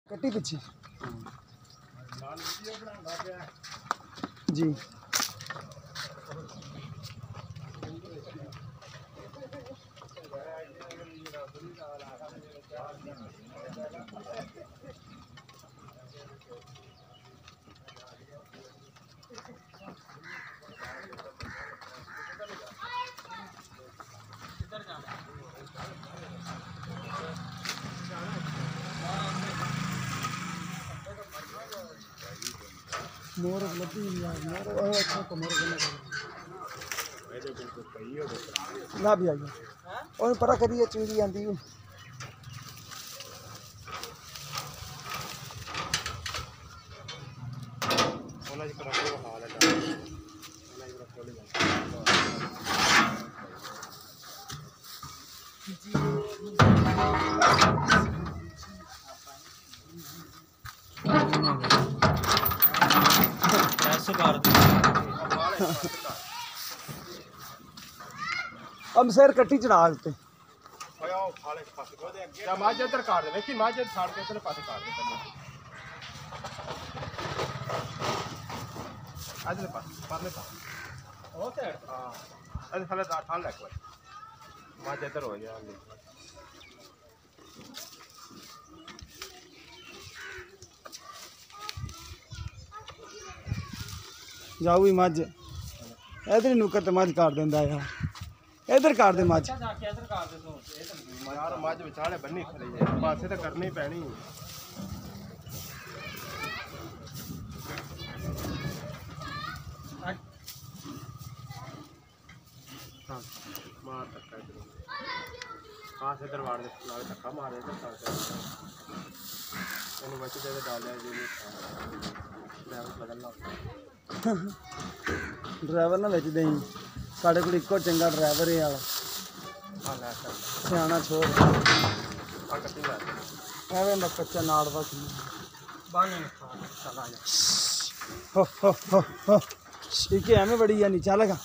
कट्टी पिछे जी मोर लगी मोर अच्छा तो मोर ना भी आई और पता करिए चिंगी आती है अब सर कट्टी चढ़ा देते माज इधर काट दे देखी माज इधर काट के इधर पासे काट दे अदले पास परले पास ओके हां अरे साले ठान रख भाई माज इधर हो गया जाओ भी मज इधर नुकर ते मज काट देंदा यार इधर काट दे मज यार मज विचाले बन्नी खड़ी है पासे तो करनी पैनी मार धक्का इधर हां से इधर वाड़ दे नाले धक्का मार दे इधर ਇਹਨੂੰ ਵਿੱਚ ਦੇ डाले जो ड्राइवर बदलना ड्राइवर ना विच देई साडे कोल इक्को चंगा ड्राइवर है वाला हां ले चल सियाना छोड़ आ कट्टी ला एवे मैं कच्चा नाड़वा बाने चला जा हो इके हमें बड़ी या नीचा लगा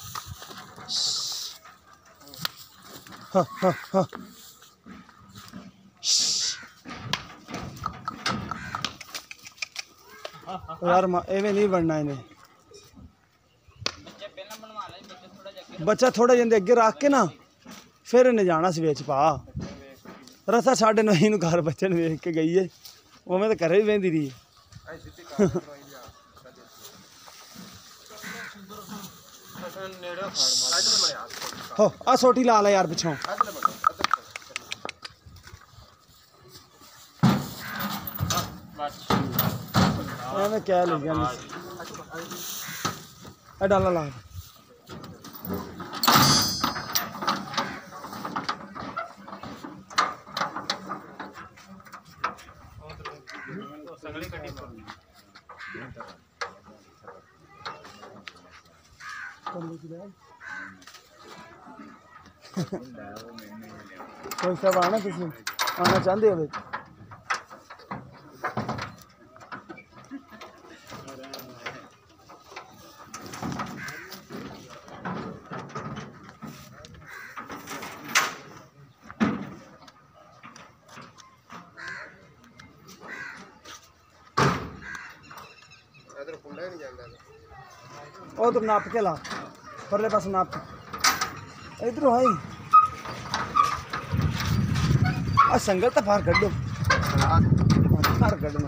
यार एवें नहीं बनना इन्हें बच्चा थोड़ा जिंदे अगे रख के ना फिर इन्हें जाना सवेच पा रसा 9:30 घर बच्चे ने वेख के गई है उवें तो घरे भी बहती रही हो आ सोटी ला ला यार पिछों मैं क्या ले गया डाला ला कोई सब आना तुम आना चाहते हो तो नाप के ला परले पास नाप इधर है आ संगल तो बाहर कर दो बाहर कर दो